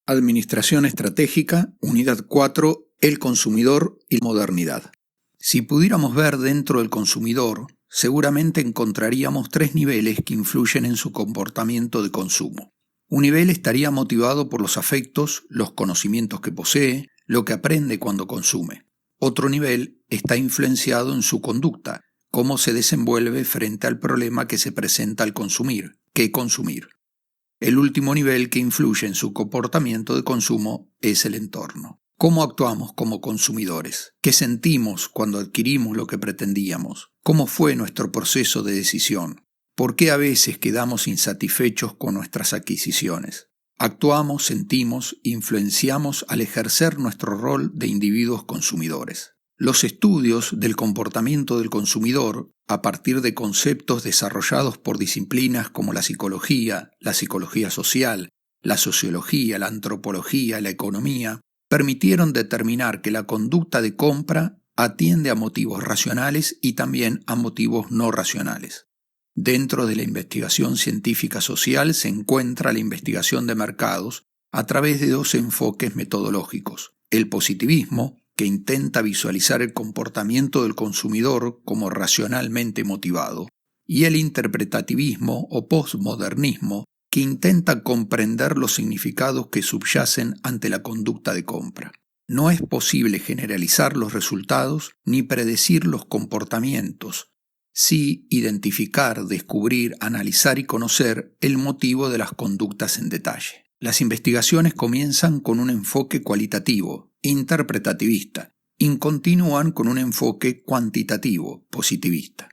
Administración Estratégica, Unidad 4, El consumidor y modernidad. Si pudiéramos ver dentro del consumidor, seguramente encontraríamos 3 niveles que influyen en su comportamiento de consumo. Un nivel estaría motivado por los afectos, los conocimientos que posee, lo que aprende cuando consume. Otro nivel está influenciado en su conducta, cómo se desenvuelve frente al problema que se presenta al consumir, qué consumir. El último nivel que influye en su comportamiento de consumo es el entorno. ¿Cómo actuamos como consumidores? ¿Qué sentimos cuando adquirimos lo que pretendíamos? ¿Cómo fue nuestro proceso de decisión? ¿Por qué a veces quedamos insatisfechos con nuestras adquisiciones? Actuamos, sentimos, influenciamos al ejercer nuestro rol de individuos consumidores. Los estudios del comportamiento del consumidor, a partir de conceptos desarrollados por disciplinas como la psicología social, la sociología, la antropología, la economía, permitieron determinar que la conducta de compra atiende a motivos racionales y también a motivos no racionales. Dentro de la investigación científica social se encuentra la investigación de mercados a través de 2 enfoques metodológicos: el positivismo, que intenta visualizar el comportamiento del consumidor como racionalmente motivado, y el interpretativismo o postmodernismo, que intenta comprender los significados que subyacen ante la conducta de compra. No es posible generalizar los resultados ni predecir los comportamientos, sí identificar, descubrir, analizar y conocer el motivo de las conductas en detalle. Las investigaciones comienzan con un enfoque cualitativo, interpretativista, y continúan con un enfoque cuantitativo, positivista.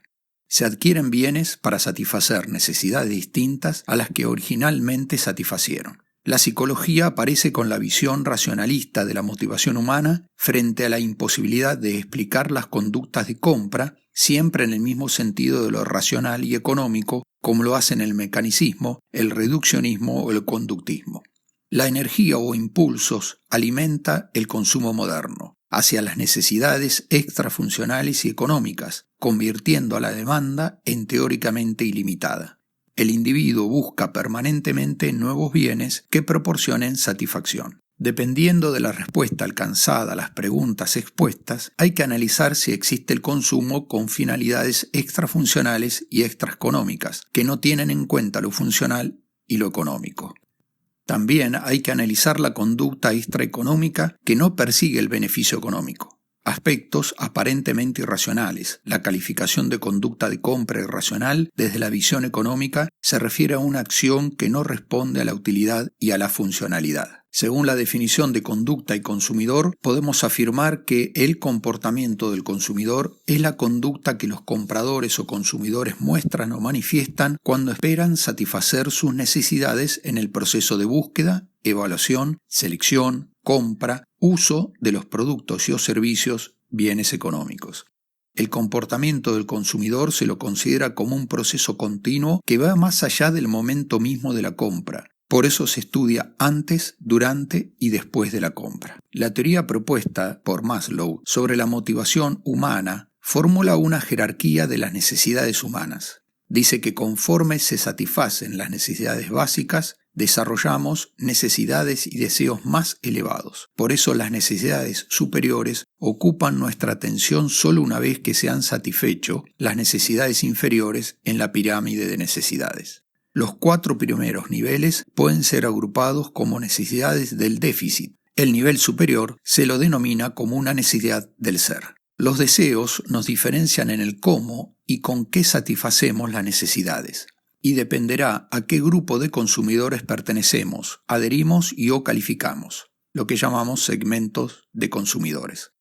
Se adquieren bienes para satisfacer necesidades distintas a las que originalmente satisfacieron. La psicología aparece con la visión racionalista de la motivación humana frente a la imposibilidad de explicar las conductas de compra, siempre en el mismo sentido de lo racional y económico, como lo hacen el mecanicismo, el reduccionismo o el conductismo. La energía o impulsos alimenta el consumo moderno hacia las necesidades extrafuncionales y económicas, convirtiendo a la demanda en teóricamente ilimitada. El individuo busca permanentemente nuevos bienes que proporcionen satisfacción. Dependiendo de la respuesta alcanzada a las preguntas expuestas, hay que analizar si existe el consumo con finalidades extrafuncionales y extraeconómicas, que no tienen en cuenta lo funcional y lo económico. También hay que analizar la conducta extraeconómica que no persigue el beneficio económico. Aspectos aparentemente irracionales. La calificación de conducta de compra irracional desde la visión económica se refiere a una acción que no responde a la utilidad y a la funcionalidad. Según la definición de conducta y consumidor, podemos afirmar que el comportamiento del consumidor es la conducta que los compradores o consumidores muestran o manifiestan cuando esperan satisfacer sus necesidades en el proceso de búsqueda, evaluación, selección, compra, uso de los productos y o servicios, bienes económicos. El comportamiento del consumidor se lo considera como un proceso continuo que va más allá del momento mismo de la compra. Por eso se estudia antes, durante y después de la compra. La teoría propuesta por Maslow sobre la motivación humana formula una jerarquía de las necesidades humanas. Dice que conforme se satisfacen las necesidades básicas, desarrollamos necesidades y deseos más elevados. Por eso las necesidades superiores ocupan nuestra atención solo una vez que se han satisfecho las necesidades inferiores en la pirámide de necesidades. Los 4 primeros niveles pueden ser agrupados como necesidades del déficit. El nivel superior se lo denomina como una necesidad del ser. Los deseos nos diferencian en el cómo y con qué satisfacemos las necesidades, y dependerá a qué grupo de consumidores pertenecemos, adherimos y o calificamos, lo que llamamos segmentos de consumidores.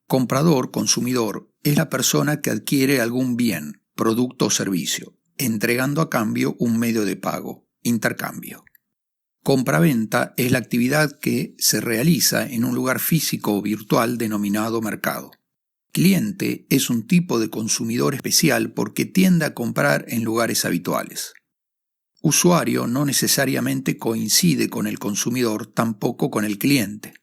Comprador, consumidor, es la persona que adquiere algún bien, producto o servicio, entregando a cambio un medio de pago, intercambio. Compra-venta es la actividad que se realiza en un lugar físico o virtual denominado mercado. Cliente es un tipo de consumidor especial porque tiende a comprar en lugares habituales. Usuario no necesariamente coincide con el consumidor, tampoco con el cliente.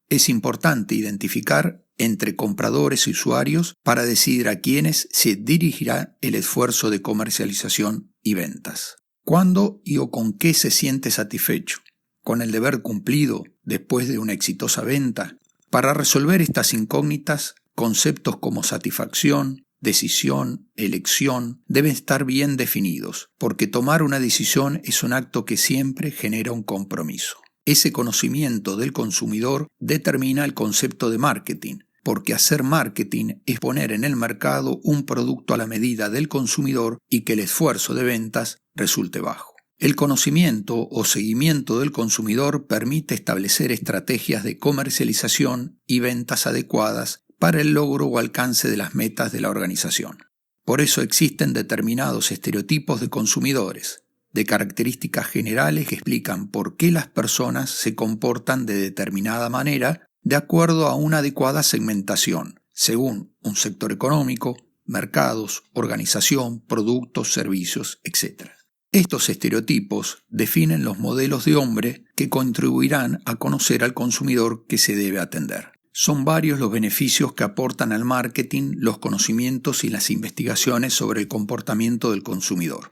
Es importante identificar entre compradores y usuarios para decidir a quiénes se dirigirá el esfuerzo de comercialización y ventas. ¿Cuándo y o con qué se siente satisfecho? con el deber cumplido después de una exitosa venta? Para resolver estas incógnitas, conceptos como satisfacción, decisión, elección deben estar bien definidos, porque tomar una decisión es un acto que siempre genera un compromiso. Ese conocimiento del consumidor determina el concepto de marketing, porque hacer marketing es poner en el mercado un producto a la medida del consumidor y que el esfuerzo de ventas resulte bajo. El conocimiento o seguimiento del consumidor permite establecer estrategias de comercialización y ventas adecuadas para el logro o alcance de las metas de la organización. Por eso existen determinados estereotipos de consumidores, de características generales que explican por qué las personas se comportan de determinada manera de acuerdo a una adecuada segmentación, según un sector económico, mercados, organización, productos, servicios, etc. Estos estereotipos definen los modelos de hombre que contribuirán a conocer al consumidor que se debe atender. Son varios los beneficios que aportan al marketing los conocimientos y las investigaciones sobre el comportamiento del consumidor.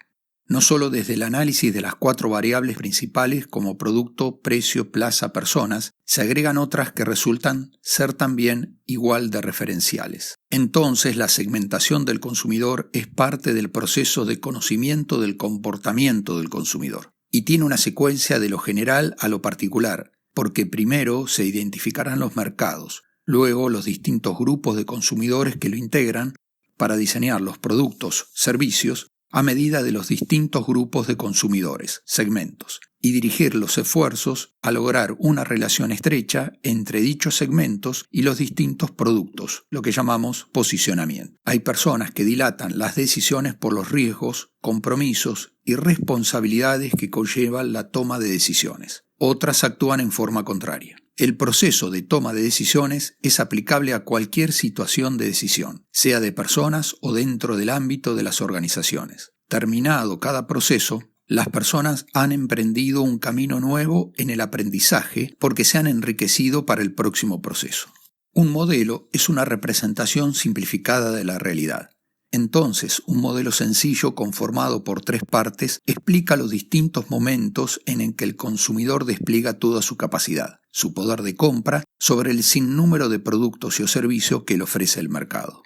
No solo desde el análisis de las 4 variables principales como producto, precio, plaza, personas, se agregan otras que resultan ser también igual de referenciales. Entonces, la segmentación del consumidor es parte del proceso de conocimiento del comportamiento del consumidor y tiene una secuencia de lo general a lo particular, porque primero se identificarán los mercados, luego los distintos grupos de consumidores que lo integran para diseñar los productos, servicios, a medida de los distintos grupos de consumidores, segmentos, y dirigir los esfuerzos a lograr una relación estrecha entre dichos segmentos y los distintos productos, lo que llamamos posicionamiento. Hay personas que dilatan las decisiones por los riesgos, compromisos y responsabilidades que conllevan la toma de decisiones. Otras actúan en forma contraria. El proceso de toma de decisiones es aplicable a cualquier situación de decisión, sea de personas o dentro del ámbito de las organizaciones. Terminado cada proceso, las personas han emprendido un camino nuevo en el aprendizaje porque se han enriquecido para el próximo proceso. Un modelo es una representación simplificada de la realidad. Entonces, un modelo sencillo conformado por 3 partes explica los distintos momentos en que el consumidor despliega toda su capacidad, su poder de compra, sobre el sinnúmero de productos y o servicios que le ofrece el mercado.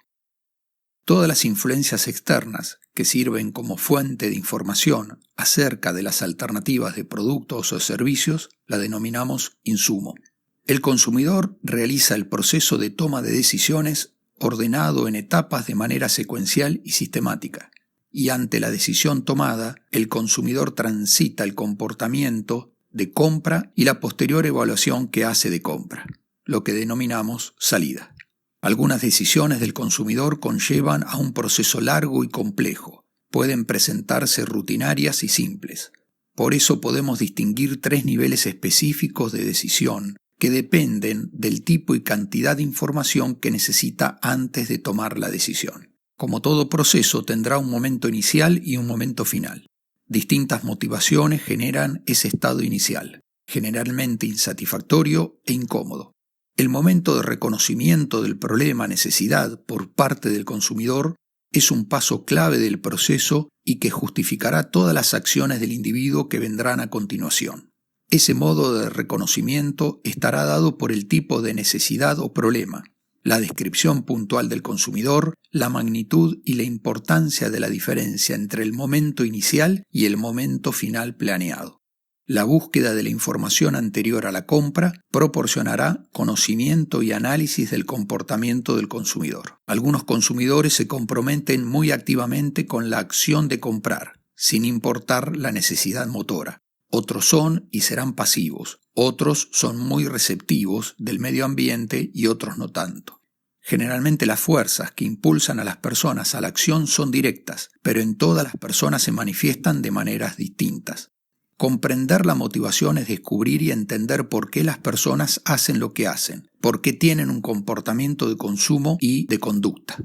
Todas las influencias externas que sirven como fuente de información acerca de las alternativas de productos o servicios la denominamos insumo. El consumidor realiza el proceso de toma de decisiones ordenado en etapas de manera secuencial y sistemática, y ante la decisión tomada, el consumidor transita el comportamiento de compra y la posterior evaluación que hace de compra, lo que denominamos salida. Algunas decisiones del consumidor conllevan a un proceso largo y complejo, pueden presentarse rutinarias y simples. Por eso podemos distinguir 3 niveles específicos de decisión, que dependen del tipo y cantidad de información que necesita antes de tomar la decisión. Como todo proceso tendrá un momento inicial y un momento final. Distintas motivaciones generan ese estado inicial, generalmente insatisfactorio e incómodo. El momento de reconocimiento del problema-necesidad por parte del consumidor es un paso clave del proceso y que justificará todas las acciones del individuo que vendrán a continuación. Ese modo de reconocimiento estará dado por el tipo de necesidad o problema, la descripción puntual del consumidor, la magnitud y la importancia de la diferencia entre el momento inicial y el momento final planeado. La búsqueda de la información anterior a la compra proporcionará conocimiento y análisis del comportamiento del consumidor. Algunos consumidores se comprometen muy activamente con la acción de comprar, sin importar la necesidad motora. Otros son y serán pasivos, otros son muy receptivos del medio ambiente y otros no tanto. Generalmente las fuerzas que impulsan a las personas a la acción son directas, pero en todas las personas se manifiestan de maneras distintas. Comprender la motivación es descubrir y entender por qué las personas hacen lo que hacen, por qué tienen un comportamiento de consumo y de conducta.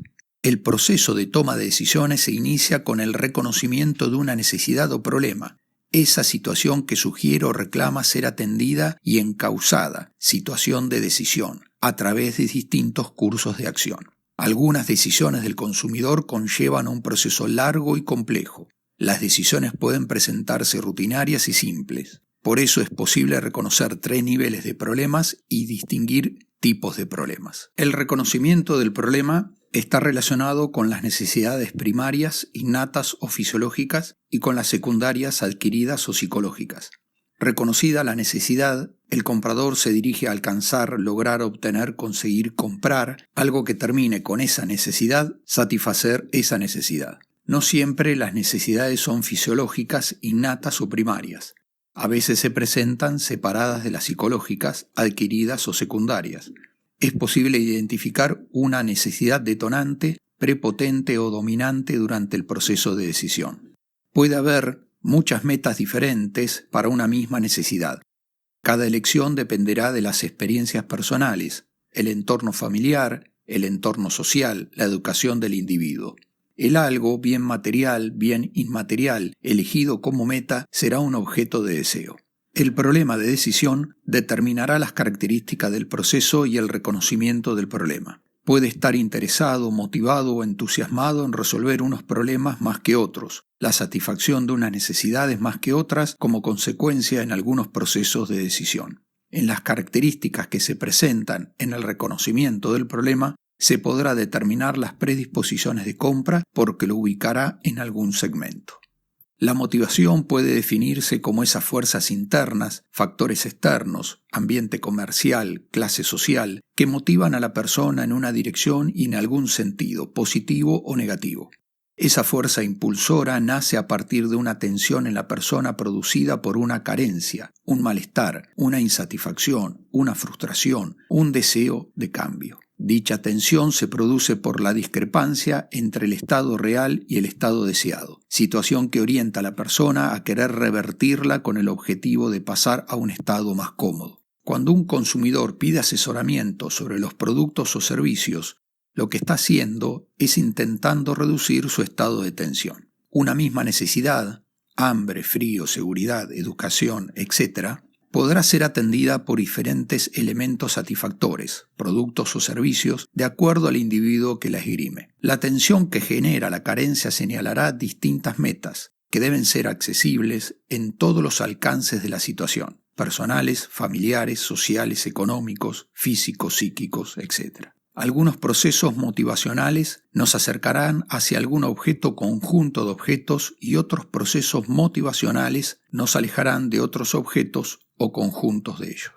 El proceso de toma de decisiones se inicia con el reconocimiento de una necesidad o problema, esa situación que sugiere o reclama ser atendida y encauzada, situación de decisión, a través de distintos cursos de acción. Algunas decisiones del consumidor conllevan un proceso largo y complejo. Las decisiones pueden presentarse rutinarias y simples. Por eso es posible reconocer 3 niveles de problemas y distinguir tipos de problemas. El reconocimiento del problema está relacionado con las necesidades primarias, innatas o fisiológicas, y con las secundarias adquiridas o psicológicas. Reconocida la necesidad, el comprador se dirige a alcanzar, lograr, obtener, conseguir, comprar algo que termine con esa necesidad, satisfacer esa necesidad. No siempre las necesidades son fisiológicas, innatas o primarias. A veces se presentan separadas de las psicológicas, adquiridas o secundarias. Es posible identificar una necesidad detonante, prepotente o dominante durante el proceso de decisión. Puede haber muchas metas diferentes para una misma necesidad. Cada elección dependerá de las experiencias personales, el entorno familiar, el entorno social, la educación del individuo. El algo, bien material, bien inmaterial, elegido como meta, será un objeto de deseo. El problema de decisión determinará las características del proceso y el reconocimiento del problema. Puede estar interesado, motivado o entusiasmado en resolver unos problemas más que otros, la satisfacción de unas necesidades más que otras como consecuencia en algunos procesos de decisión. En las características que se presentan en el reconocimiento del problema, se podrá determinar las predisposiciones de compra porque lo ubicará en algún segmento. La motivación puede definirse como esas fuerzas internas, factores externos, ambiente comercial, clase social, que motivan a la persona en una dirección y en algún sentido, positivo o negativo. Esa fuerza impulsora nace a partir de una tensión en la persona producida por una carencia, un malestar, una insatisfacción, una frustración, un deseo de cambio. Dicha tensión se produce por la discrepancia entre el estado real y el estado deseado, situación que orienta a la persona a querer revertirla con el objetivo de pasar a un estado más cómodo. Cuando un consumidor pide asesoramiento sobre los productos o servicios, lo que está haciendo es intentando reducir su estado de tensión. Una misma necesidad, hambre, frío, seguridad, educación, etc., podrá ser atendida por diferentes elementos satisfactores, productos o servicios, de acuerdo al individuo que la esgrime. La tensión que genera la carencia señalará distintas metas, que deben ser accesibles en todos los alcances de la situación, personales, familiares, sociales, económicos, físicos, psíquicos, etc. Algunos procesos motivacionales nos acercarán hacia algún objeto o conjunto de objetos y otros procesos motivacionales nos alejarán de otros objetos o conjuntos de ellos.